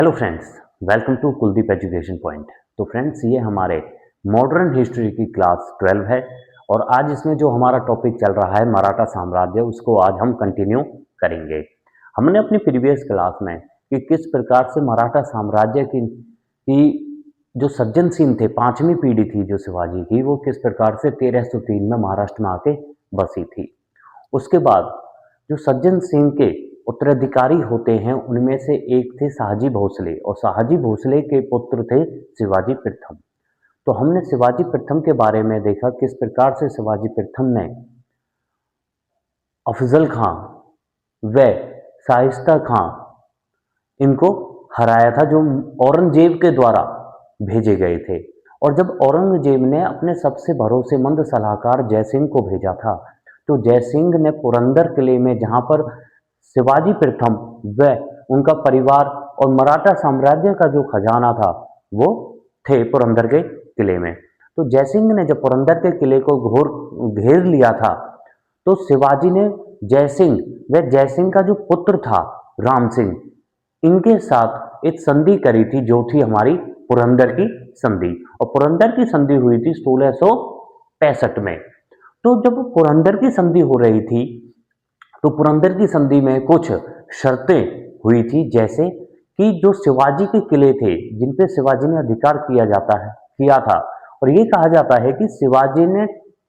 Hello friends, welcome to Kuldeep education point. तो friends, ये हमारे मॉडर्न हिस्ट्री की क्लास 12 है और आज इसमें जो हमारा टॉपिक चल रहा है मराठा साम्राज्य, उसको आज हम कंटिन्यू करेंगे। हमने अपनी प्रीवियस क्लास में कि किस प्रकार से मराठा साम्राज्य की जो सज्जन सिंह थे, पांचवी पीढ़ी थी जो शिवाजी की, वो किस प्रकार से 1303 में महाराष्ट्र में आके बसी थी। उसके बाद जो सज्जन सिंह के उत्तराधिकारी होते हैं उनमें से एक थे शाहजी भोसले और शाहजी भोसले के पुत्र थे शिवाजी प्रथम। तो हमने शिवाजी प्रथम के बारे में देखा किस प्रकार से शिवाजी प्रथम ने अफजल खां व शाइस्ता खां इनको हराया था, जो औरंगजेब के द्वारा भेजे गए थे। और जब औरंगजेब ने अपने सबसे भरोसेमंद सलाहकार जयसिंह को भेजा था, तो जयसिंह ने पुरंदर किले में, जहां पर शिवाजी प्रथम व उनका परिवार और मराठा साम्राज्य का जो खजाना था वो थे पुरंदर के किले में। तो जयसिंह ने जब पुरंदर के किले को घेर लिया था, तो शिवाजी ने जयसिंह व जयसिंह का जो पुत्र था राम सिंह, इनके साथ एक संधि करी थी, जो थी हमारी पुरंदर की संधि। और पुरंदर की संधि हुई थी 1665 में। तो जब पुरंदर की संधि हो रही थी, तो पुरंदर की संधि में कुछ शर्तें हुई थी, जैसे कि जो शिवाजी के किले थे जिन पे शिवाजी ने अधिकार किया था, और ये कहा जाता है कि शिवाजी ने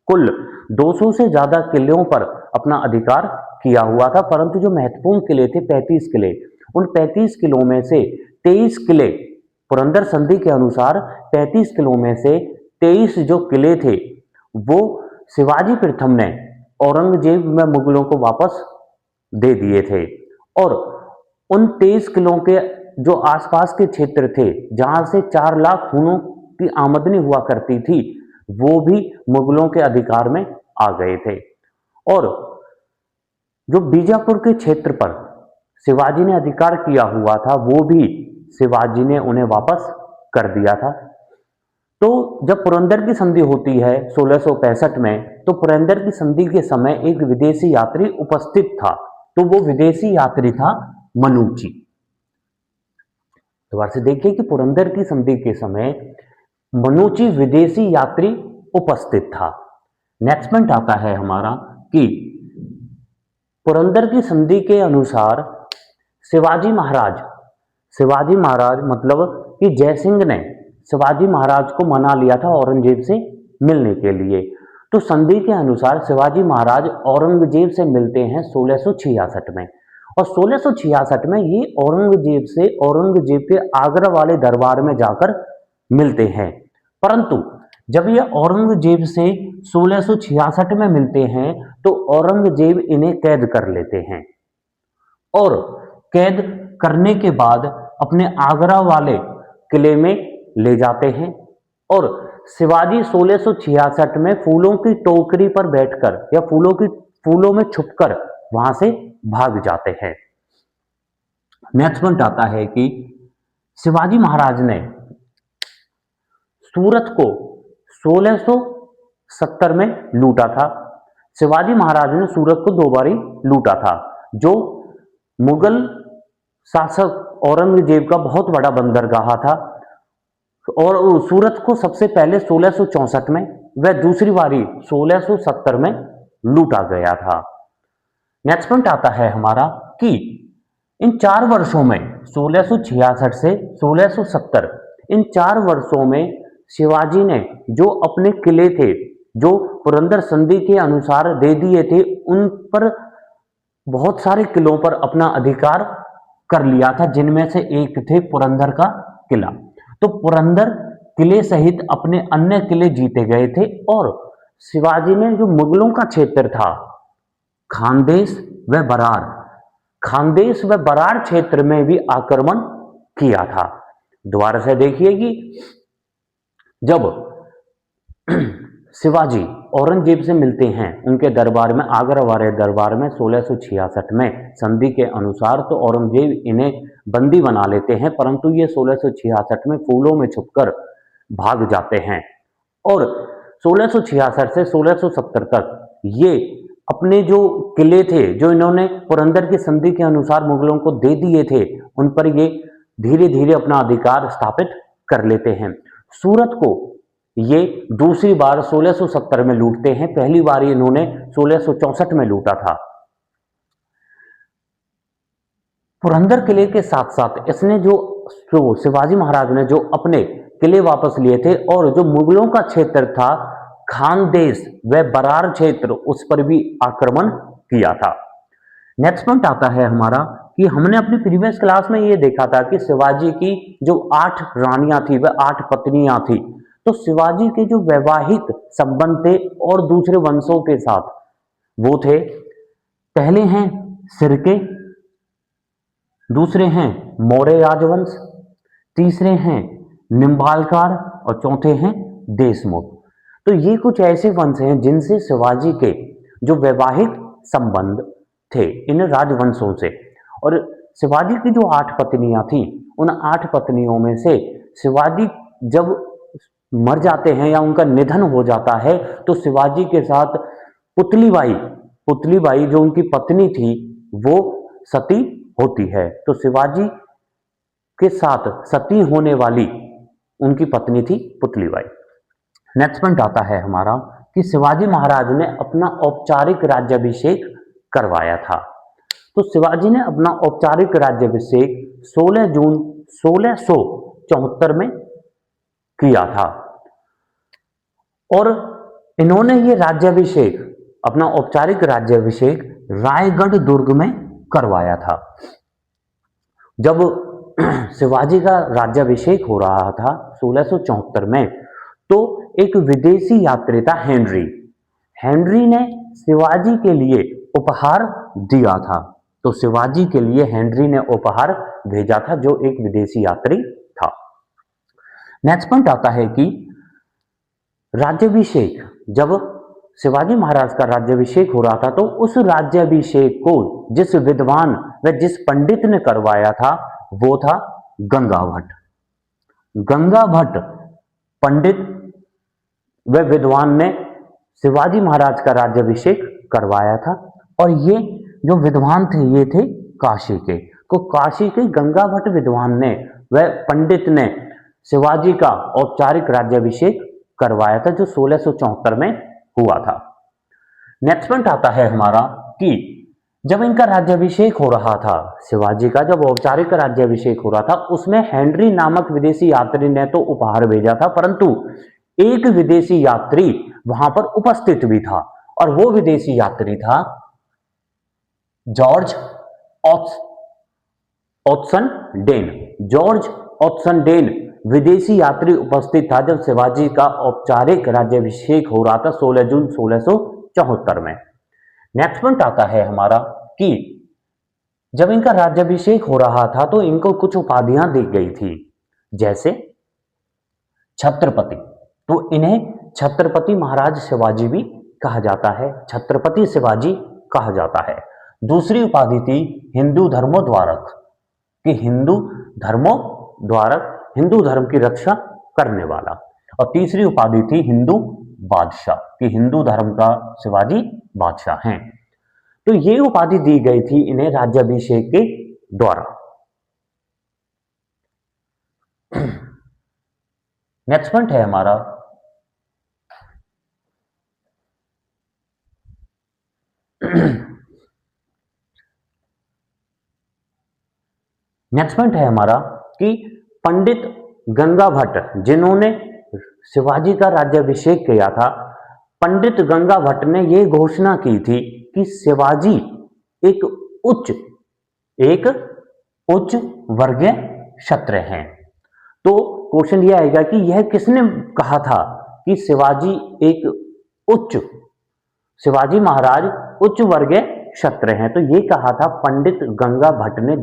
कुल 200 से ज्यादा किलों पर अपना अधिकार किया हुआ था, परंतु जो महत्वपूर्ण किले थे 35 किले, उन 35 किलों में से 23 किले, पुरंदर संधि के अनुसार 35 किलों में से 23 जो किले थे वो शिवाजी प्रथम ने औरंगजेब में मुगलों को वापस दे दिए थे। और उन 23 किलों के जो आसपास के क्षेत्र थे, जहां से 4 लाख खूनों की आमदनी हुआ करती थी, वो भी मुगलों के अधिकार में आ गए थे। और जो बीजापुर के क्षेत्र पर शिवाजी ने अधिकार किया हुआ था, वो भी शिवाजी ने उन्हें वापस कर दिया था। तो जब पुरंदर की संधि होती है 1665 में, तो पुरंदर की संधि के समय एक विदेशी यात्री उपस्थित था, तो वो विदेशी यात्री था मनुची। दोबारा से देखिए कि पुरंदर की संधि के समय मनुची विदेशी यात्री उपस्थित था। नेक्स्ट पॉइंट आता है हमारा कि पुरंदर की संधि के अनुसार शिवाजी महाराज मतलब कि जयसिंह ने शिवाजी महाराज को मना लिया था औरंगजेब से मिलने के लिए। तो संधि के अनुसार शिवाजी महाराज औरंगजेब से मिलते हैं 1666 में, और 1666 में ये औरंगजेब के आगरा वाले दरबार में जाकर मिलते हैं। परंतु जब ये औरंगजेब से 1666 में मिलते हैं, तो औरंगजेब इन्हें कैद कर लेते हैं, और कैद करने के बाद अपने आगरा वाले किले में ले जाते हैं। और शिवाजी 1666 में फूलों की टोकरी पर बैठकर या फूलों में छुपकर वहां से भाग जाते हैं। नेक्स्ट पॉइंट आता है कि शिवाजी महाराज ने सूरत को 1670 में लूटा था। शिवाजी महाराज ने सूरत को 2 बारी लूटा था, जो मुगल शासक औरंगजेब का बहुत बड़ा बंदरगाह था। और सूरत को सबसे पहले 1664 में व दूसरी बारी 1670 में लूटा गया था। नेक्स्ट पॉइंट आता है हमारा कि इन 4 वर्षों में 1666 से 1670, इन 4 वर्षों में शिवाजी ने जो अपने किले थे, जो पुरंदर संधि के अनुसार दे दिए थे, उन पर बहुत सारे किलों पर अपना अधिकार कर लिया था, जिनमें से एक थे पुरंदर का किला। तो पुरंदर किले सहित अपने अन्य किले जीते गए थे, और शिवाजी ने जो मुगलों का क्षेत्र था खानदेश व बरार क्षेत्र में भी आक्रमण किया था। दोबारा से देखिए कि जब शिवाजी औरंगजेब से मिलते हैं उनके दरबार में, आगरा वाले दरबार में 1666 में संधि के अनुसार, तो औरंगजेब इन्हें बंदी बना लेते हैं, परंतु ये 1666 में फूलों में छुपकर भाग जाते हैं। और 1666 से 1670 तक ये अपने जो किले थे, जो इन्होंने पुरंदर की संधि के अनुसार मुगलों को दे दिए थे, उन पर ये धीरे धीरे अपना अधिकार स्थापित कर लेते हैं। सूरत को ये दूसरी बार 1670 में लूटते हैं, पहली बार इन्होंने 1664 में लूटा था। पुरंदर किले के साथ साथ इसने जो शिवाजी महाराज ने जो अपने किले वापस लिए थे और जो मुगलों का क्षेत्र था खानदेश व बरार क्षेत्र, उस पर भी आक्रमण किया था। नेक्स्ट पॉइंट आता है हमारा कि हमने अपनी प्रीवियस क्लास में ये देखा था कि शिवाजी की जो 8 रानियां थी वह 8 पत्नियां थी। तो शिवाजी के जो वैवाहिक संबंध थे और दूसरे वंशों के साथ वो थे, पहले हैं सिरके, दूसरे हैं मौर्य राजवंश, तीसरे हैं निम्बालकार और चौथे हैं देशमुख। तो ये कुछ ऐसे वंश हैं जिनसे शिवाजी के जो वैवाहिक संबंध थे इन राजवंशों से। और शिवाजी की जो 8 पत्नियां थी, उन 8 पत्नियों में से शिवाजी जब मर जाते हैं या उनका निधन हो जाता है तो शिवाजी के साथ पुतलीबाई जो उनकी पत्नी थी वो सती होती है। तो शिवाजी के साथ सती होने वाली उनकी पत्नी थी पुतलीबाई। नेक्स्ट पॉइंट आता है हमारा कि शिवाजी महाराज ने अपना औपचारिक राज्याभिषेक करवाया था। तो शिवाजी ने अपना औपचारिक राज्याभिषेक 16 जून 1674 में किया था और इन्होंने ये राज्याभिषेक, अपना औपचारिक राज्याभिषेक रायगढ़ दुर्ग में करवाया था। जब शिवाजी का राज्याभिषेक हो रहा था 1674 में, तो एक विदेशी यात्री था हेनरी ने शिवाजी के लिए उपहार दिया था। तो शिवाजी के लिए हेनरी ने उपहार भेजा था जो एक विदेशी यात्री था। नेक्स्ट पॉइंट आता है कि राज्याभिषेक, जब शिवाजी महाराज का राज्याभिषेक हो रहा था तो उस राज्याभिषेक को जिस विद्वान व जिस पंडित ने करवाया था वो था गंगा भट्ट पंडित व विद्वान ने शिवाजी महाराज का राज्याभिषेक करवाया था। और ये जो विद्वान थे ये थे काशी के। तो काशी के गंगा भट्ट विद्वान ने व पंडित ने शिवाजी का औपचारिक राज्याभिषेक करवाया था जो 1674 में हुआ था। नेक्स्ट पॉइंट आता है हमारा कि जब इनका राज्याभिषेक हो रहा था, शिवाजी का जब औपचारिक राज्याभिषेक हो रहा था, उसमें हेनरी नामक विदेशी यात्री ने तो उपहार भेजा था, परंतु एक विदेशी यात्री वहां पर उपस्थित भी था और वो विदेशी यात्री था जॉर्ज ऑप्सन डेन विदेशी यात्री उपस्थित था जब शिवाजी का औपचारिक राज्याभिषेक हो रहा था 16 जून 1674 में। नेक्स्ट पॉइंट आता है हमारा कि जब इनका राज्याभिषेक हो रहा था तो इनको कुछ उपाधियां दी गई थी, जैसे छत्रपति। तो इन्हें छत्रपति महाराज शिवाजी भी कहा जाता है, छत्रपति शिवाजी कहा जाता है। दूसरी उपाधि थी हिंदू धर्मोद्वारक, कि हिंदू धर्म की रक्षा करने वाला। और तीसरी उपाधि थी हिंदू बादशाह, कि हिंदू धर्म का शिवाजी बादशाह हैं। तो ये उपाधि दी गई थी इन्हें राज्याभिषेक के द्वारा। नेक्स्ट पॉइंट है हमारा नेक्स्ट पॉइंट है हमारा कि पंडित गंगा भट्ट जिन्होंने शिवाजी का राज्याभिषेक किया था, पंडित गंगा भट्ट ने यह घोषणा की थी कि शिवाजी एक उच्च वर्गीय क्षत्रिय हैं। तो क्वेश्चन यह आएगा कि यह किसने कहा था कि शिवाजी महाराज उच्च वर्गीय क्षत्रिय हैं? तो ये कहा था पंडित गंगा भट्ट ने,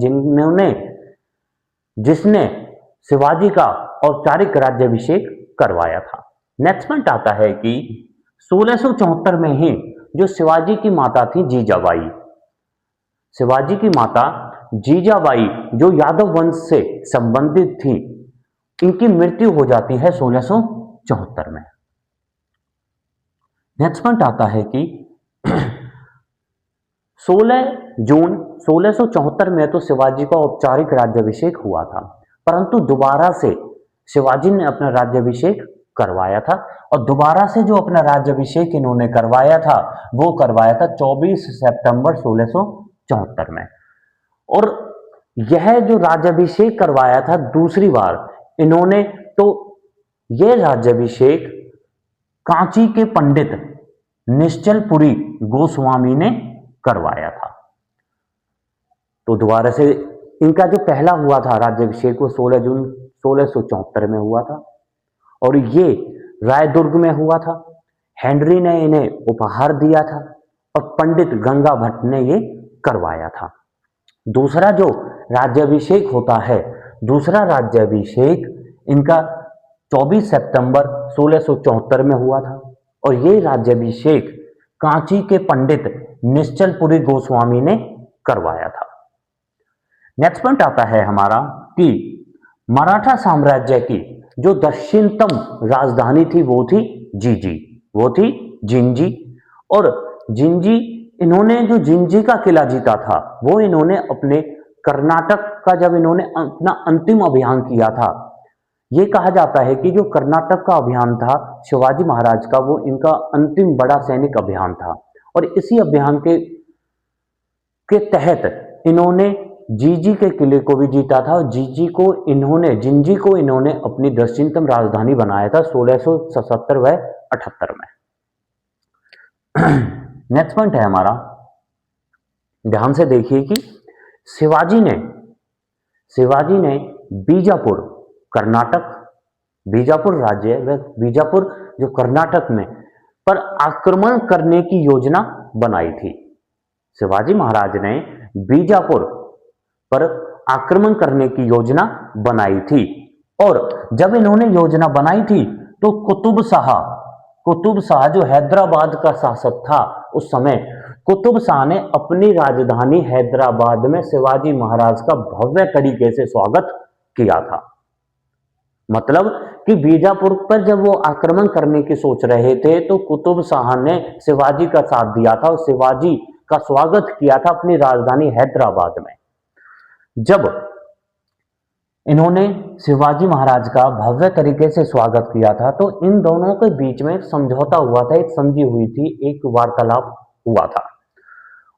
जिसने शिवाजी का औपचारिक राज्याभिषेक करवाया था। नेक्स्ट पॉइंट आता है कि 1674 में ही जो शिवाजी की माता थी शिवाजी की माता जीजाबाई जो यादव वंश से संबंधित थी, इनकी मृत्यु हो जाती है 1674 में। नेक्स्ट पॉइंट आता है कि 16 जून 1674 में तो शिवाजी का औपचारिक राज्याभिषेक हुआ था। परंतु दोबारा से शिवाजी ने अपना राज्याभिषेक करवाया था, और दोबारा से जो अपना राज्याभिषेक इन्होंने करवाया था वो करवाया था 24 सितंबर 1674 में। और यह जो राज्याभिषेक करवाया था दूसरी बार इन्होंने, तो यह राज्याभिषेक कांची के पंडित निश्चलपुरी गोस्वामी ने करवाया था। तो दोबारा से इनका जो पहला हुआ था राज्याभिषेक वो 16 जून 1674 में हुआ था, और ये रायदुर्ग में हुआ था। हेनरी ने इन्हें उपहार दिया था और पंडित गंगा भट्ट ने ये करवाया था। दूसरा जो राज्याभिषेक होता है, दूसरा राज्याभिषेक इनका 24 सितंबर 1674 में हुआ था, और ये राज्याभिषेक कांची के पंडित निश्चलपुरी गोस्वामी ने करवाया था। नेक्स्ट पॉइंट आता है हमारा कि मराठा साम्राज्य की जो दक्षिणतम राजधानी थी वो थी जिंजी, वो थी जिंजी। और जिंजी, इन्होंने जो जिंजी का किला जीता था वो इन्होंने अपने कर्नाटक का, जब इन्होंने अपना अंतिम अभियान किया था, ये कहा जाता है कि जो कर्नाटक का अभियान था शिवाजी महाराज का, वो इनका अंतिम बड़ा सैनिक अभियान था, और इसी अभियान के तहत इन्होंने जिंजी के किले को भी जीता था, और जिंजी को इन्होंने अपनी दक्षिणतम राजधानी बनाया था 1677 व 78 में। नेक्स्ट पॉइंट है हमारा, ध्यान से देखिए कि शिवाजी ने बीजापुर कर्नाटक, बीजापुर राज्य व बीजापुर जो कर्नाटक में पर आक्रमण करने की योजना बनाई थी। शिवाजी महाराज ने बीजापुर पर आक्रमण करने की योजना बनाई थी, और जब इन्होंने योजना बनाई थी तो कुतुब शाह जो हैदराबाद का शासक था उस समय, कुतुब शाह ने अपनी राजधानी हैदराबाद में शिवाजी महाराज का भव्य तरीके से स्वागत किया था। मतलब कि बीजापुर पर जब वो आक्रमण करने की सोच रहे थे तो कुतुब शाह ने शिवाजी का साथ दिया था और शिवाजी का स्वागत किया था अपनी राजधानी हैदराबाद में। जब इन्होंने शिवाजी महाराज का भव्य तरीके से स्वागत किया था तो इन दोनों के बीच में एक समझौता हुआ था, एक संधि हुई थी, एक वार्तालाप हुआ था,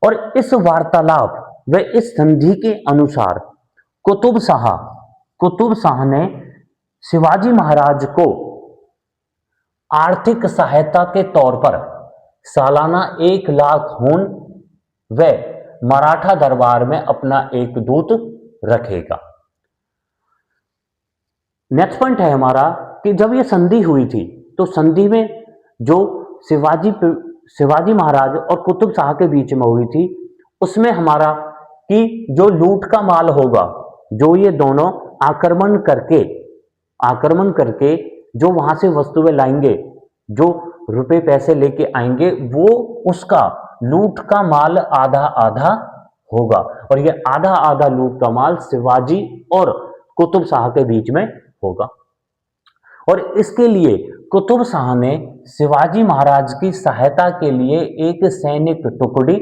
और इस वार्तालाप व इस संधि के अनुसार कुतुब शाह ने शिवाजी महाराज को आर्थिक सहायता के तौर पर सालाना 1 लाख खून व मराठा दरबार में अपना एक दूत रखेगा। नेक्स्ट पॉइंट है हमारा कि जब ये संधि हुई थी तो संधि में जो शिवाजी महाराज और कुतुब शाह के बीच में हुई थी उसमें हमारा कि जो लूट का माल होगा, जो ये दोनों आक्रमण करके जो वहां से वस्तुएं लाएंगे, जो रुपए पैसे लेके आएंगे, वो उसका लूट का माल आधा आधा होगा, और ये आधा आधा लूट का माल शिवाजी और कुतुब शाह के बीच में होगा। और इसके लिए कुतुब शाह ने शिवाजी महाराज की सहायता के लिए एक सैनिक टुकड़ी,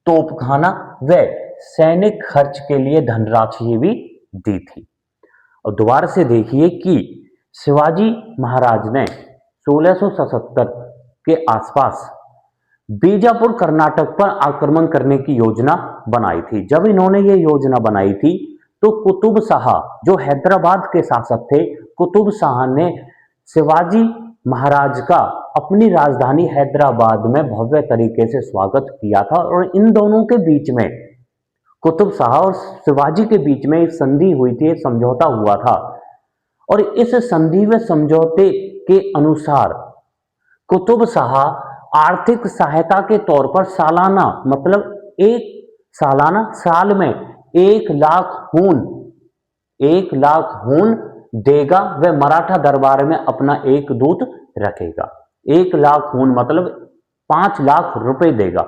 तोपखाना व सैनिक खर्च के लिए धनराशि भी दी थी। और दोबारा से देखिए कि शिवाजी महाराज ने 1677 के आसपास बीजापुर कर्नाटक पर आक्रमण करने की योजना बनाई थी। जब इन्होंने ये योजना बनाई थी तो कुतुब शाह जो हैदराबाद के शासक थे, कुतुब शाह ने शिवाजी महाराज का अपनी राजधानी हैदराबाद में भव्य तरीके से स्वागत किया था, और इन दोनों के बीच में, कुतुब शाह और शिवाजी के बीच में एक संधि हुई थी, एक समझौता हुआ था, और इस संधि व समझौते के अनुसार कुतुब शाह आर्थिक सहायता के तौर पर सालाना, मतलब साल में 1 लाख खून देगा व मराठा दरबार में अपना एक दूत रखेगा। 1 लाख खून मतलब 5 लाख रुपए देगा।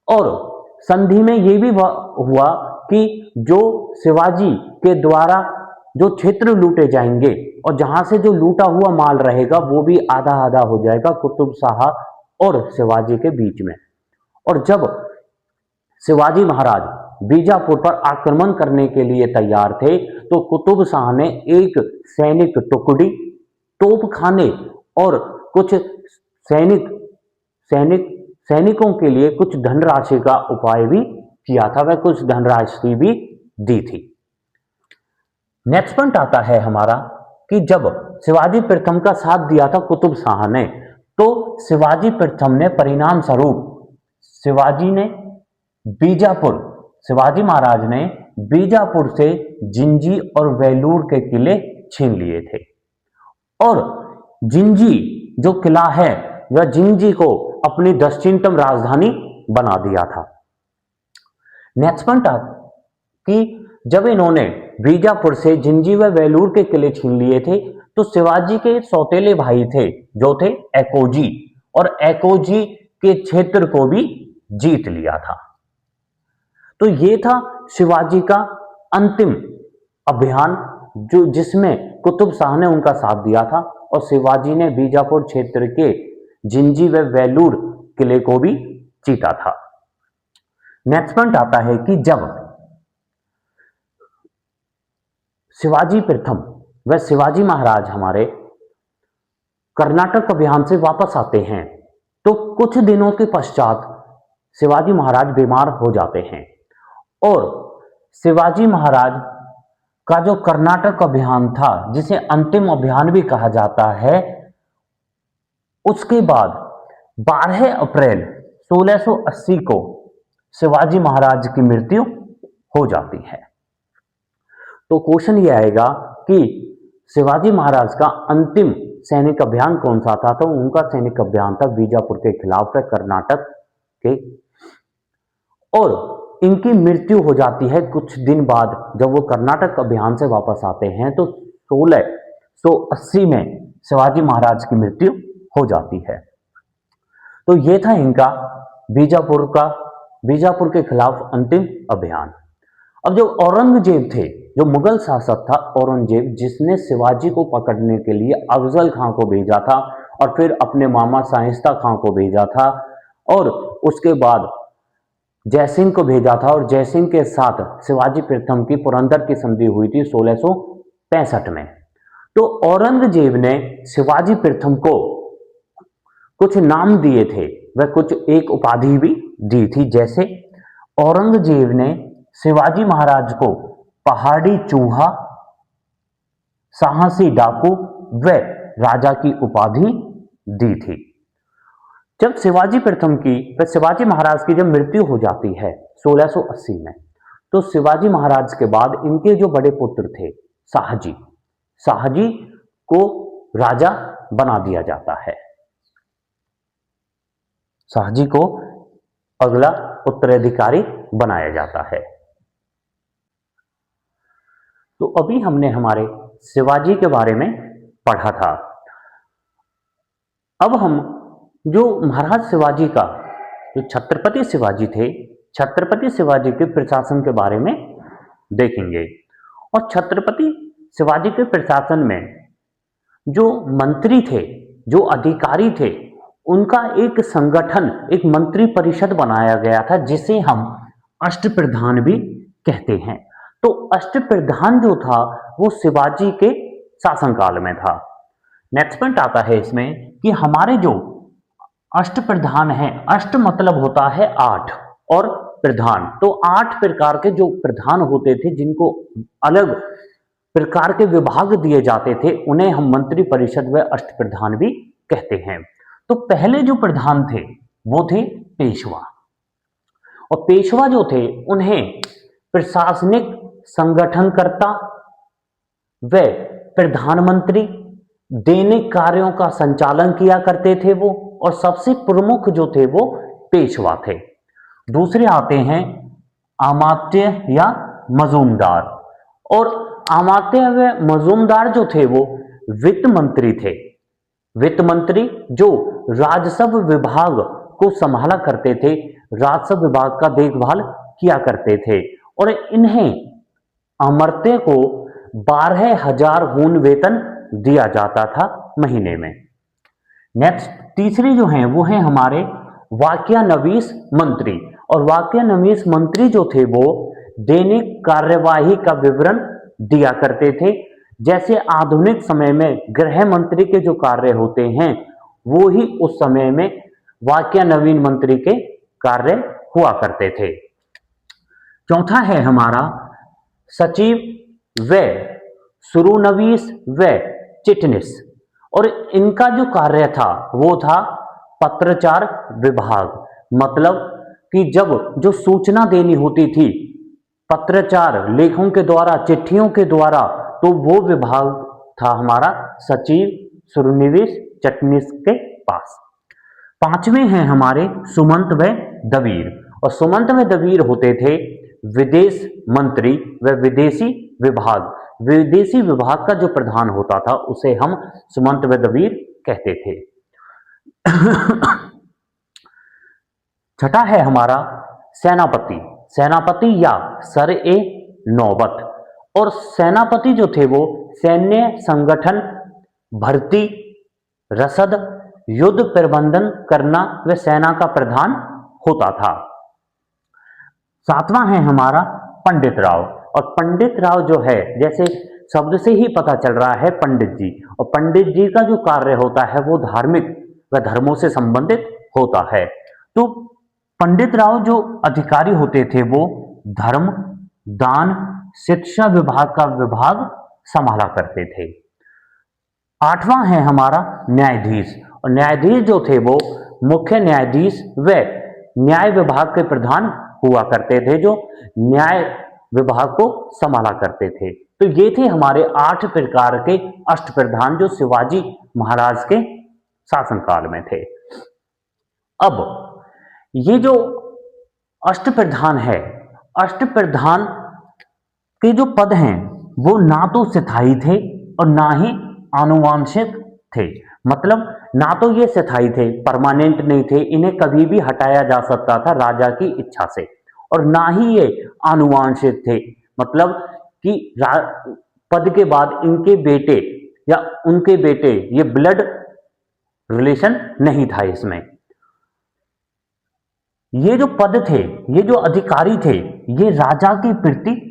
और संधि में यह भी हुआ कि जो शिवाजी के द्वारा जो क्षेत्र लूटे जाएंगे और जहां से जो लूटा हुआ माल रहेगा वो भी आधा आधा हो जाएगा कुतुब शाह और शिवाजी के बीच में। और जब शिवाजी महाराज बीजापुर पर आक्रमण करने के लिए तैयार थे तो कुतुब शाह ने एक सैनिक टुकड़ी, तोपखाने और कुछ सैनिक सैनिक सैनिकों के लिए कुछ धनराशि का उपाय भी किया था, वह कुछ धनराशि भी दी थी। नेक्स्ट पॉइंट आता है हमारा कि जब शिवाजी प्रथम का साथ दिया था कुतुब शाह ने, तो शिवाजी प्रथम ने परिणाम स्वरूप शिवाजी महाराज ने बीजापुर से जिंजी और वेलूर के किले छीन लिए थे, और जिंजी जो किला है वह जिंजी को अपनी दक्षिणतम राजधानी बना दिया था। नेक्स्ट पॉइंट कि जब इन्होंने बीजापुर से जिंजी व वेलूर के किले छीन लिए थे, तो शिवाजी के सौतेले भाई थे जो थे एकोजी, और एकोजी के क्षेत्र को भी जीत लिया था। तो ये था शिवाजी का अंतिम अभियान, जो जिसमें कुतुब शाह ने उनका साथ दिया था, और शिवाजी ने बीजापुर क्षेत्र के जिंजी व वेलूर किले को भी जीता था। नेक्स्ट पॉइंट आता है कि जब शिवाजी प्रथम व शिवाजी महाराज हमारे कर्नाटक अभियान से वापस आते हैं, तो कुछ दिनों के पश्चात शिवाजी महाराज बीमार हो जाते हैं, और शिवाजी महाराज का जो कर्नाटक अभियान था, जिसे अंतिम अभियान भी कहा जाता है, उसके बाद 12 अप्रैल 1680 को शिवाजी महाराज की मृत्यु हो जाती है। तो क्वेश्चन ये आएगा कि शिवाजी महाराज का अंतिम सैनिक अभियान कौन सा था? तो उनका सैनिक अभियान था बीजापुर के खिलाफ है, कर्नाटक के, और इनकी मृत्यु हो जाती है कुछ दिन बाद। जब वो कर्नाटक अभियान से वापस आते हैं तो 1680 में शिवाजी महाराज की मृत्यु हो जाती है। तो ये था इनका बीजापुर के खिलाफ अंतिम अभियान। अब जो औरंगजेब थे, जो मुगल शासक था औरंगजेब, जिसने शिवाजी को पकड़ने के लिए अफजल खां को भेजा था, और फिर अपने मामा शाइस्ता खां को भेजा था, और उसके बाद जयसिंह को भेजा था, और जयसिंह के साथ शिवाजी प्रथम की पुरंदर की संधि हुई थी 1665 में। तो औरंगजेब ने शिवाजी प्रथम को कुछ नाम दिए थे, वह कुछ एक उपाधि भी दी थी। जैसे औरंगजेब ने शिवाजी महाराज को पहाड़ी चूहा, साहसी डाकू व राजा की उपाधि दी थी। जब शिवाजी महाराज की जब मृत्यु हो जाती है 1680 में, तो शिवाजी महाराज के बाद इनके जो बड़े पुत्र थे शाहजी को राजा बना दिया जाता है। शाहजी को अगला उत्तराधिकारी बनाया जाता है। तो अभी हमने हमारे शिवाजी के बारे में पढ़ा था। अब हम जो महाराज शिवाजी का, जो छत्रपति शिवाजी थे, छत्रपति शिवाजी के प्रशासन के बारे में देखेंगे। और छत्रपति शिवाजी के प्रशासन में जो मंत्री थे, जो अधिकारी थे, उनका एक संगठन, एक मंत्री परिषद बनाया गया था, जिसे हम अष्टप्रधान भी कहते हैं। तो अष्टप्रधान जो था वो शिवाजी के शासनकाल में था। नेक्स्ट पॉइंट आता है इसमें कि हमारे जो अष्टप्रधान है, अष्ट मतलब होता है 8 और प्रधान, तो 8 प्रकार के जो प्रधान होते थे, जिनको अलग प्रकार के विभाग दिए जाते थे, उन्हें हम मंत्री परिषद व अष्टप्रधान भी कहते हैं। तो पहले जो प्रधान थे वो थे पेशवा, और पेशवा जो थे उन्हें प्रशासनिक संगठनकर्ता व प्रधानमंत्री दैनिक कार्यों का संचालन किया करते थे वो, और सबसे प्रमुख जो थे वो पेशवा थे। दूसरे आते हैं अमात्य या मजूमदार, और अमात्य व मजूमदार जो थे वो वित्त मंत्री थे। वित्त मंत्री जो राजस्व विभाग को संभाला करते थे, राजस्व विभाग का देखभाल किया करते थे, और इन्हें अमर्त्य को 12,000 हून वेतन दिया जाता था महीने में। नेक्स्ट तीसरी जो हैं वो हैं हमारे वाक्यानवीस मंत्री, और वाक्यानवीस मंत्री जो थे वो दैनिक कार्यवाही का विवरण दिया करते थे। जैसे आधुनिक समय में गृह मंत्री के जो कार्य होते हैं वो ही उस समय में वाक्य नवीन मंत्री के कार्य हुआ करते थे। चौथा है हमारा सचिव व शुरूनवीस व चिटनिस, और इनका जो कार्य था वो था पत्रचार विभाग। मतलब कि जब जो सूचना देनी होती थी पत्रचार लेखों के द्वारा, चिट्ठियों के द्वारा, तो वो विभाग था हमारा सचिव शुरूनिवेश चिटनिस के पास। पांचवें हैं हमारे सुमंत व दवीर, और सुमंत व दवीर होते थे विदेश मंत्री व विदेशी विभाग। विदेशी विभाग का जो प्रधान होता था उसे हम सुमंत व दवीर कहते थे। छठा है हमारा सेनापति। सेनापति या सर ए नौबत, और सेनापति जो थे वो सैन्य संगठन, भर्ती, रसद, युद्ध प्रबंधन करना व सेना का प्रधान होता था। सातवां है हमारा पंडित राव, और पंडित राव जो है जैसे शब्द से ही पता चल रहा है पंडित जी, और पंडित जी का जो कार्य होता है वो धार्मिक व धर्मों से संबंधित होता है। तो पंडित राव जो अधिकारी होते थे वो धर्म, दान, शिक्षा विभाग का विभाग संभाला करते थे। आठवां है हमारा न्यायाधीश, और न्यायाधीश जो थे वो मुख्य न्यायाधीश व न्याय विभाग के प्रधान हुआ करते थे, जो न्याय विभाग को संभाला करते थे। तो ये थे हमारे 8 प्रकार के अष्टप्रधान जो शिवाजी महाराज के शासनकाल में थे। अब ये जो अष्टप्रधान है, अष्टप्रधान के जो पद हैं वो ना तो स्थायी थे और ना ही आनुवांशिक थे। मतलब ना तो ये स्थायी थे, परमानेंट नहीं थे, इन्हें कभी भी हटाया जा सकता था राजा की इच्छा से, और ना ही ये आनुवांशिक थे। मतलब कि पद के बाद इनके बेटे या उनके बेटे, ये ब्लड रिलेशन नहीं था इसमें। ये जो पद थे, ये जो अधिकारी थे, ये राजा के प्रति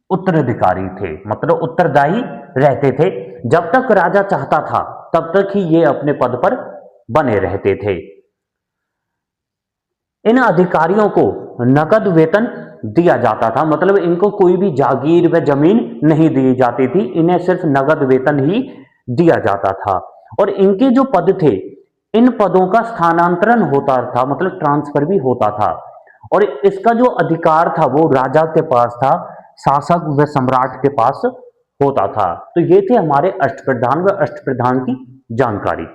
उत्तराधिकारी थे, मतलब उत्तरदायी रहते थे। जब तक राजा चाहता था तब तक ही ये अपने पद पर बने रहते थे। इन अधिकारियों को नकद वेतन दिया जाता था, मतलब इनको कोई भी जागीर व जमीन नहीं दी जाती थी, इन्हें सिर्फ नकद वेतन ही दिया जाता था। और इनके जो पद थे, इन पदों का स्थानांतरण होता था, मतलब ट्रांसफर भी होता था, और इसका जो अधिकार था वो राजा के पास था, शासक व सम्राट के पास होता था। तो ये थे हमारे अष्टप्रधान व अष्टप्रधान की जानकारी।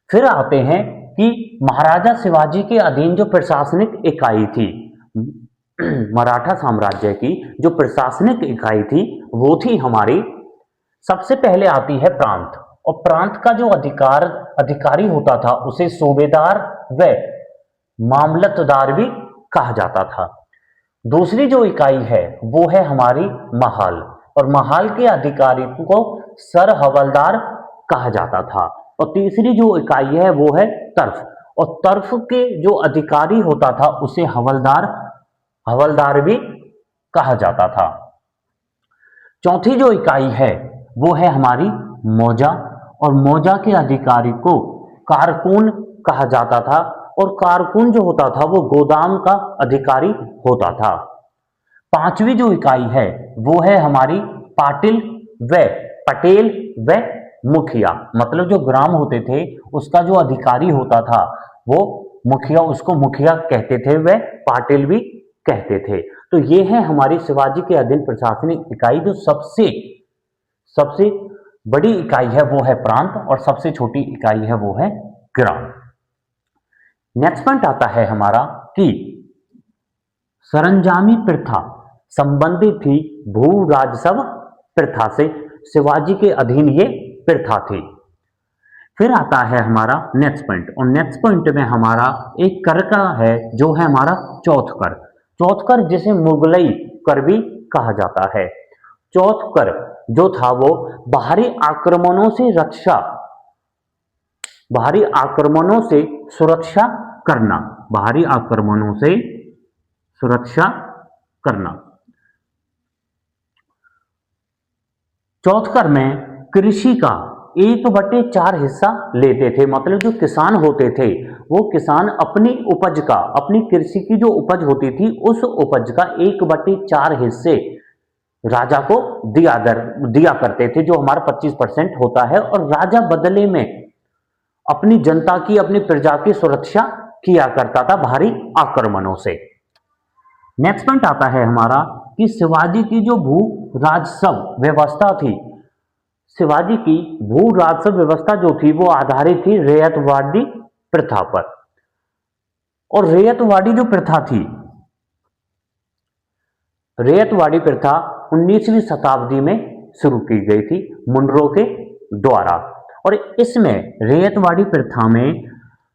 फिर आते हैं कि महाराजा शिवाजी के अधीन जो प्रशासनिक इकाई थी, मराठा साम्राज्य की जो प्रशासनिक इकाई थी वो थी हमारी, सबसे पहले आती है प्रांत, और प्रांत का जो अधिकारी होता था उसे सूबेदार व मामलतदार भी कहा जाता था। दूसरी जो इकाई है वो है हमारी महाल, और महाल के अधिकारी को सर हवलदार कहा जाता था। और तीसरी जो इकाई है वो है तर्फ, और तर्फ के जो अधिकारी होता था उसे हवलदार भी कहा जाता था। चौथी जो इकाई है वो है हमारी मौजा, और मौजा के अधिकारी को कारकुन कहा जाता था, और कारकुन जो होता था वो गोदाम का अधिकारी होता था। पांचवी जो इकाई है वो है हमारी पाटिल व पटेल व मुखिया, मतलब जो ग्राम होते थे उसका जो अधिकारी होता था वो मुखिया, उसको मुखिया कहते थे व पाटिल भी कहते थे। तो ये है हमारी शिवाजी के अधीन प्रशासनिक इकाई। जो सबसे बड़ी इकाई है वो है प्रांत, और सबसे छोटी इकाई है वो है ग्राम। नेक्स्ट पॉइंट आता है हमारा कि सरंजामी प्रथा संबंधित थी भू राजस्व प्रथा से, शिवाजी के अधीन ये प्रथा थी। फिर आता है हमारा नेक्स्ट पॉइंट, और नेक्स्ट पॉइंट में हमारा एक कर का है जो है हमारा चौथ कर। चौथ कर जिसे मुगलई कर भी कहा जाता है। चौथ कर जो था वो बाहरी आक्रमणों से सुरक्षा करना, बाहरी आक्रमणों से सुरक्षा करना। चौथ में कृषि का 1/4 हिस्सा लेते थे, मतलब जो किसान होते थे वो किसान अपनी उपज का, अपनी कृषि की जो उपज होती थी उस उपज का 1/4 हिस्से राजा को दिया करते थे, जो हमारा 25% होता है, और राजा बदले में अपनी जनता की, अपनी प्रजा की सुरक्षा किया करता था भारी आक्रमणों से। नेक्स्ट पॉइंट आता है हमारा कि शिवाजी की जो भू राजस्व व्यवस्था थी, शिवाजी की भू राजस्व व्यवस्था जो थी वो आधारित थी रैयतवाड़ी प्रथा पर। और रैयतवाड़ी जो प्रथा थी, रैयतवाड़ी प्रथा 19वीं शताब्दी में शुरू की गई थी मुनरो के द्वारा। और इसमें रैयतवाड़ी प्रथा में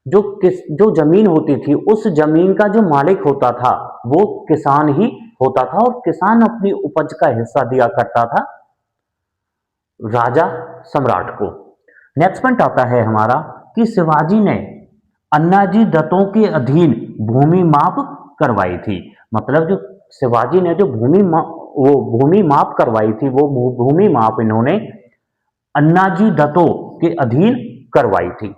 जो जमीन होती थी उस जमीन का जो मालिक होता था वो किसान ही होता था, और किसान अपनी उपज का हिस्सा दिया करता था राजा सम्राट को। नेक्स्ट पॉइंट आता है हमारा कि शिवाजी ने अन्नाजी दत्तों के अधीन भूमि माप करवाई थी, मतलब जो शिवाजी ने जो भूमि माप करवाई थी वो भूमि माप इन्होंने अन्नाजी दत्तों के अधीन करवाई थी।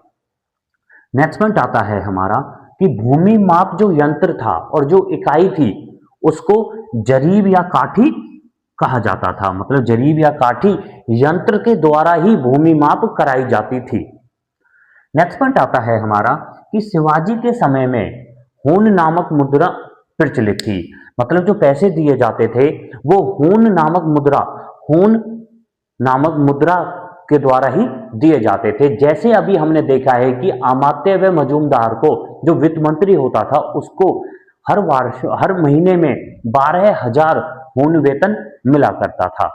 नेक्स्ट पॉइंट आता है हमारा कि भूमि माप जो यंत्र था और जो इकाई थी उसको जरीब या काठी कहा जाता था, मतलब जरीब या काठी यंत्र के द्वारा ही भूमि माप कराई जाती थी। नेक्स्ट पॉइंट आता है हमारा कि शिवाजी के समय में हून नामक मुद्रा प्रचलित थी, मतलब जो पैसे दिए जाते थे वो हून नामक मुद्रा के द्वारा ही दिए जाते थे। जैसे अभी हमने देखा है कि अमात्य व मजूमदार को, जो वित्त मंत्री होता था, उसको हर महीने में 12,000 हून वेतन मिला करता था।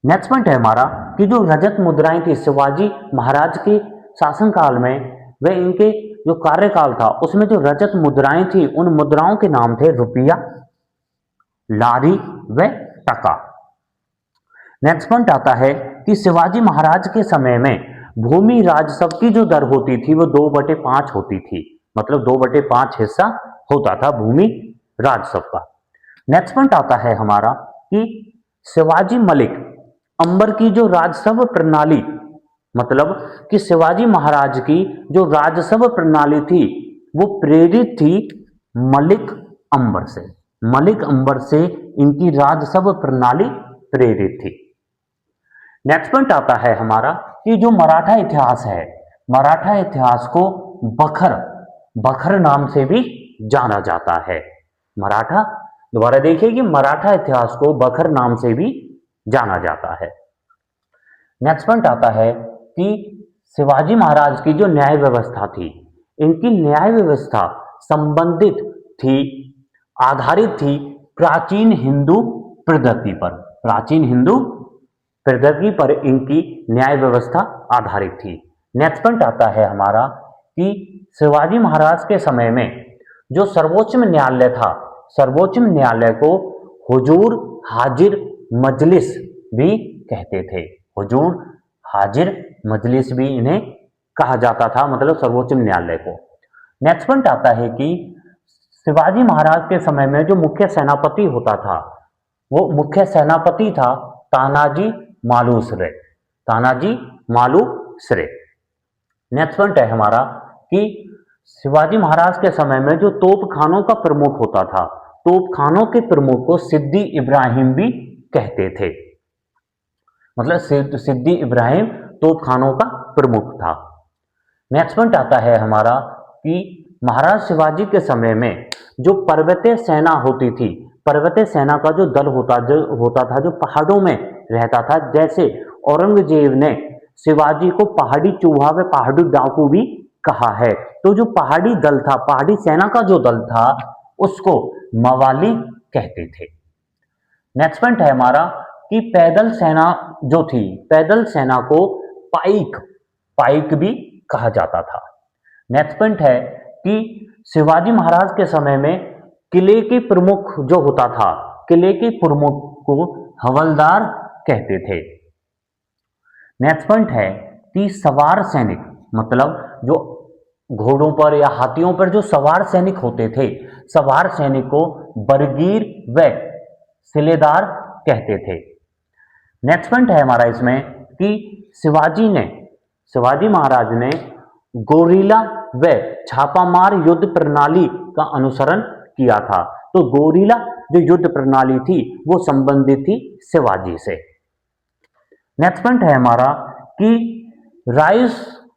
नेक्स्ट पॉइंट है हमारा कि जो रजत मुद्राएं थी शिवाजी महाराज के शासनकाल में व इनके जो कार्यकाल था उसमें जो रजत मुद्राएं थी उन मुद्राओं के नाम थे रुपया, लारी व टका। नेक्स्ट पॉइंट आता है कि शिवाजी महाराज के समय में भूमि राजस्व की जो दर होती थी वो 2/5 होती थी, मतलब 2/5 हिस्सा होता था भूमि राजस्व का। नेक्स्ट पॉइंट आता है हमारा कि शिवाजी मलिक अंबर की जो राजस्व प्रणाली, मतलब कि शिवाजी महाराज की जो राजस्व प्रणाली थी वो प्रेरित थी मलिक अंबर से। मलिक अंबर से इनकी राजस्व प्रणाली प्रेरित थी। नेक्स्ट पॉइंट आता है हमारा कि जो मराठा इतिहास है, मराठा इतिहास को बखर नाम से भी जाना जाता है। मराठा, दोबारा देखिए कि मराठा इतिहास को बखर नाम से भी जाना जाता है। नेक्स्ट पॉइंट आता है कि शिवाजी महाराज की जो न्याय व्यवस्था थी, इनकी न्याय व्यवस्था संबंधित थी, आधारित थी प्राचीन हिंदू पद्धति पर। प्राचीन हिंदू पद्धति पर इनकी न्याय व्यवस्था आधारित थी। नेक्स्ट पॉइंट आता है हमारा कि शिवाजी महाराज के समय में जो सर्वोच्च न्यायालय था, सर्वोच्च न्यायालय को हुजूर हाजिर मजलिस भी कहते थे। हुजूर हाजिर मजलिस भी इन्हें कहा जाता था, मतलब सर्वोच्च न्यायालय को। नेक्स्ट पॉइंट आता है कि शिवाजी महाराज के समय में जो मुख्य सेनापति होता था वो मुख्य सेनापति था तानाजी मालुसरे। तानाजी मालुसरे। नेक्स्ट पॉइंट है हमारा कि शिवाजी महाराज के समय में जो तोपखानों का प्रमुख होता था, तोपखानों के प्रमुख को सिद्दी इब्राहिम भी कहते थे, मतलब सिद्दी इब्राहिम तोपखानों का प्रमुख था। नेक्स्ट पॉइंट आता है हमारा कि महाराज शिवाजी के समय में जो पर्वतीय सेना होती थी, पर्वतीय सेना का जो दल होता था जो पहाड़ों में रहता था, जैसे औरंगजेब ने शिवाजी को पहाड़ी चूहा व पहाड़ी डाकू भी कहा है, तो जो पहाड़ी दल था, पहाड़ी सेना का जो दल था उसको मवाली कहते थे। नेक्स्ट पॉइंट है हमारा कि पैदल सेना जो थी, पैदल सेना को पाइक भी कहा जाता था। नेक्स्ट पॉइंट है कि शिवाजी महाराज के समय में किले के प्रमुख जो होता था, किले के प्रमुख को हवलदार कहते थे। नेक्स्ट पॉइंट है कि सवार सैनिक, मतलब जो घोड़ों पर या हाथियों पर जो सवार सैनिक होते थे, सवार सैनिक को बरगीर व सिलेदार कहते थे। नेक्स्ट पॉइंट है हमारा इसमें कि शिवाजी महाराज ने गोरिल्ला व छापामार युद्ध प्रणाली का अनुसरण किया था। तो गोरिल्ला जो युद्ध प्रणाली थी वो संबंधित थी शिवाजी से। नेक्स्ट पॉइंट है हमारा कि rise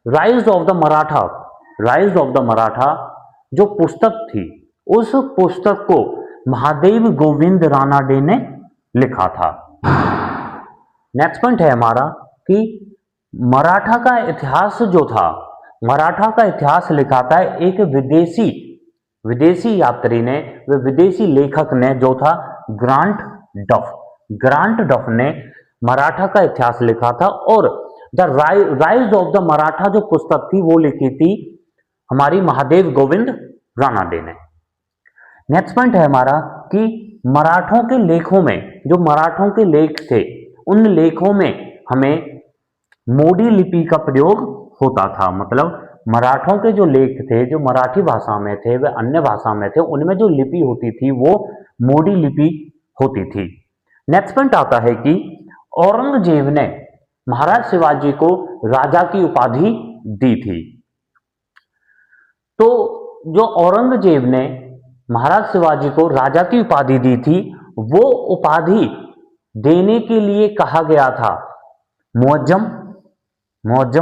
rise of the Maratha जो पुस्तक थी, उस पुस्तक को महादेव गोविंद रानाडे ने लिखा था। नेक्स्ट पॉइंट है हमारा कि मराठा का इतिहास जो था, मराठा का इतिहास लिखा था एक विदेशी यात्री ने, व विदेशी लेखक ने जो था ग्रांट डफ ने मराठा का इतिहास लिखा था। और the rise of the Maratha जो पुस्तक थी वो लिखी थी हमारी महादेव गोविंद रानाडे ने। नेक्स्ट पॉइंट है हमारा कि मराठों के लेखों में, जो मराठों के लेख थे, उन लेखों में हमें मोडी लिपि का प्रयोग होता था। मतलब मराठों के जो लेख थे, जो मराठी भाषा में थे वे अन्य भाषा में थे, उनमें जो लिपि होती थी वो मोडी लिपि होती थी। नेक्स्ट पॉइंट आता है कि औरंगजेब ने महाराज शिवाजी को राजा की उपाधि दी थी। तो जो औरंगजेब ने महाराज शिवाजी को राजा की उपाधि दी थी, वो उपाधि देने के लिए कहा गया था मुअज्जम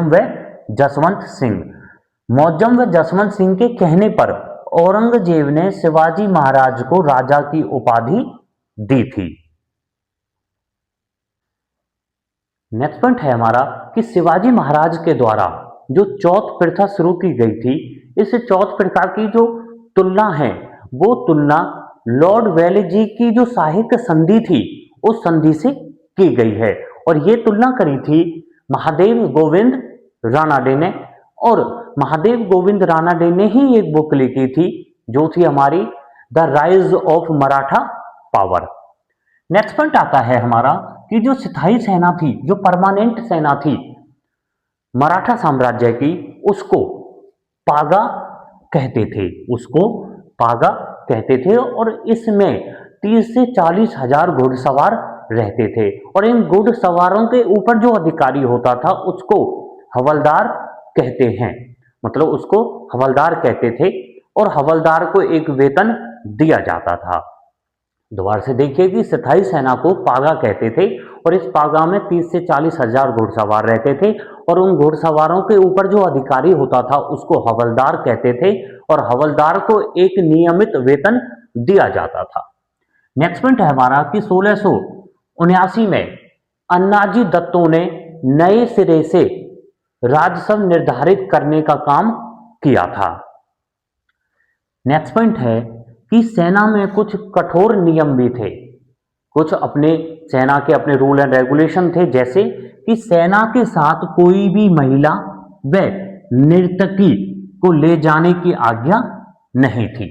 व जसवंत सिंह के कहने पर औरंगजेब ने शिवाजी महाराज को राजा की उपाधि दी थी। नेक्स्ट पॉइंट है हमारा कि शिवाजी महाराज के द्वारा जो चौथ प्रथा शुरू की गई थी, इस चौथ प्रथा की जो तुलना है वो तुलना लॉर्ड वेलेजी की जो साहित्य संधि थी उस संधि से की गई है। और ये तुलना करी थी महादेव गोविंद रानाडे ने, और महादेव गोविंद रानाडे ने ही एक बुक लिखी थी जो थी हमारी the rise of Maratha power. Next point आता है हमारा कि जो स्थायी सेना थी, जो परमानेंट सेना थी मराठा साम्राज्य की, उसको पागा कहते थे और इसमें 30 से 40 हजार घुड़सवार रहते थे। और इन घुड़सवारों के ऊपर जो अधिकारी होता था उसको हवलदार कहते हैं, मतलब उसको हवलदार कहते थे, और हवलदार को एक वेतन दिया जाता था। दोबारा से देखिए कि स्थायी सेना को पागा कहते थे और इस पागा में 30 से 40 हजार घुड़सवार रहते थे, और उन घुड़सवारों के ऊपर जो अधिकारी होता था उसको हवलदार कहते थे, और हवलदार को एक नियमित वेतन दिया जाता था। नेक्स्ट पॉइंट है हमारा कि 1679 में अन्नाजी दत्तो ने नए सिरे से राजस्व निर्धारित करने का काम किया था। नेक्स्ट पॉइंट है कि सेना में कुछ कठोर नियम भी थे, कुछ अपने सेना के अपने रूल एंड रेगुलेशन थे, जैसे कि सेना के साथ कोई भी महिला व नर्तकी को ले जाने की आज्ञा नहीं थी।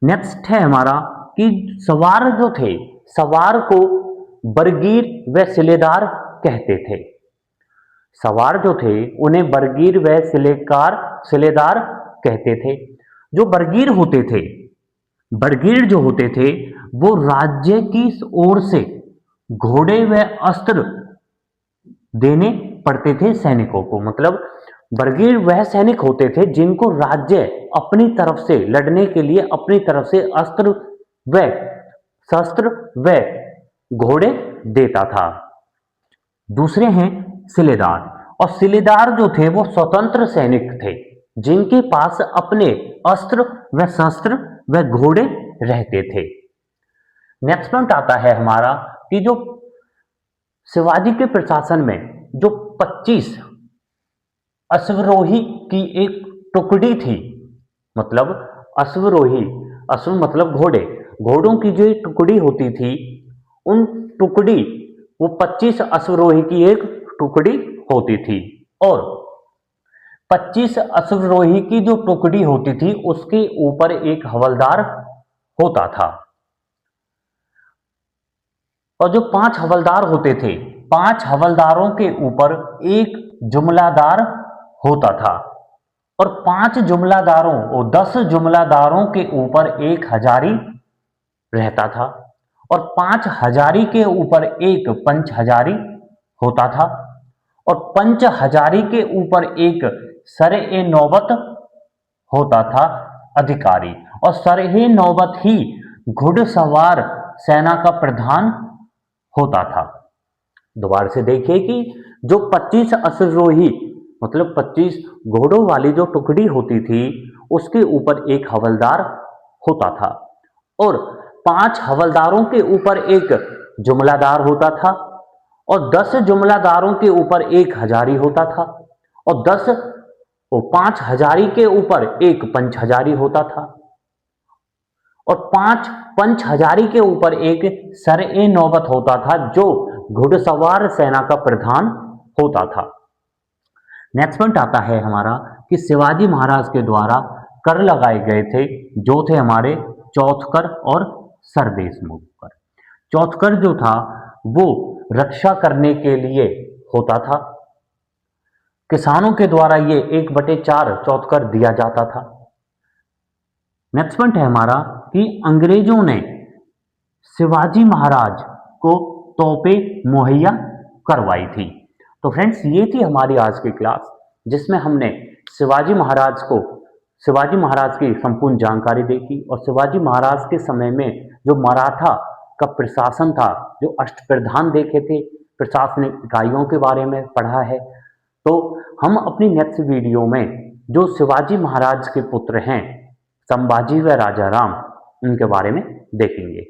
नेक्स्ट है हमारा कि सवार जो थे, सवार को बरगीर व सिलेदार कहते थे। सवार जो थे उन्हें बरगीर व सिलेदार कहते थे। जो बरगीर जो होते थे वो राज्य की ओर से घोड़े व अस्त्र देने पड़ते थे सैनिकों को। मतलब बरगीर वह सैनिक होते थे जिनको राज्य अपनी तरफ से लड़ने के लिए अपनी तरफ से अस्त्र व शस्त्र व घोड़े देता था। दूसरे हैं सिलेदार, और सिलेदार जो थे वो स्वतंत्र सैनिक थे जिनके पास अपने अस्त्र व शस्त्र व घोड़े रहते थे। नेक्स्ट पॉइंट आता है हमारा कि जो शिवाजी के प्रशासन में जो 25 अश्वरोही की एक टुकड़ी थी, मतलब अश्वरोही, अश्व मतलब घोड़े, घोड़ों की जो एक टुकड़ी होती थी, उन टुकड़ी वो 25 अश्वरोही की एक टुकड़ी होती थी, और 25 अश्वरोही की जो टुकड़ी होती थी उसके ऊपर एक हवलदार होता था। और जो 5 हवलदार होते थे, 5 हवलदारों के ऊपर एक जुमलादार होता था, और 5 जुमलादारों और 10 जुमलादारों के ऊपर एक हजारी रहता था। और 5 हजारी के ऊपर एक पंच हजारी होता था और पंच हजारी के ऊपर एक सर-ए नौबत होता था अधिकारी और सर-ए नौबत ही घुड़सवार सेना का प्रधान होता था। दोबारा से देखिए कि जो 25 अश्वरोही मतलब 25 घोड़ों वाली जो टुकड़ी होती थी उसके ऊपर एक हवलदार होता था और 5 हवलदारों के ऊपर एक जुमलादार होता था और 10 जुमलादारों के ऊपर एक हजारी होता था और 5 हजारी के ऊपर एक पंच हजारी होता था और 5 पंच हजारी के ऊपर एक सर-ए नौबत होता था जो घुड़सवार सेना का प्रधान होता था। नेक्स्ट पॉइंट आता है हमारा कि शिवाजी महाराज के द्वारा कर लगाए गए थे जो थे हमारे चौथकर और सरदेशमुख कर। चौथकर जो था वो रक्षा करने के लिए होता था। किसानों के द्वारा ये 1/4 चौथकर दिया जाता था। नेक्स्ट पॉइंट है हमारा कि अंग्रेजों ने शिवाजी महाराज को तोपें मुहैया करवाई थी। तो फ्रेंड्स ये थी हमारी आज की क्लास जिसमें हमने शिवाजी महाराज की संपूर्ण जानकारी देखी और शिवाजी महाराज के समय में जो मराठा का प्रशासन था, जो अष्टप्रधान देखे थे, प्रशासनिक इकाइयों के बारे में पढ़ा है। तो हम अपनी नेक्स्ट वीडियो में जो शिवाजी महाराज के पुत्र हैं संभाजी व राजा राम, उनके बारे में देखेंगे।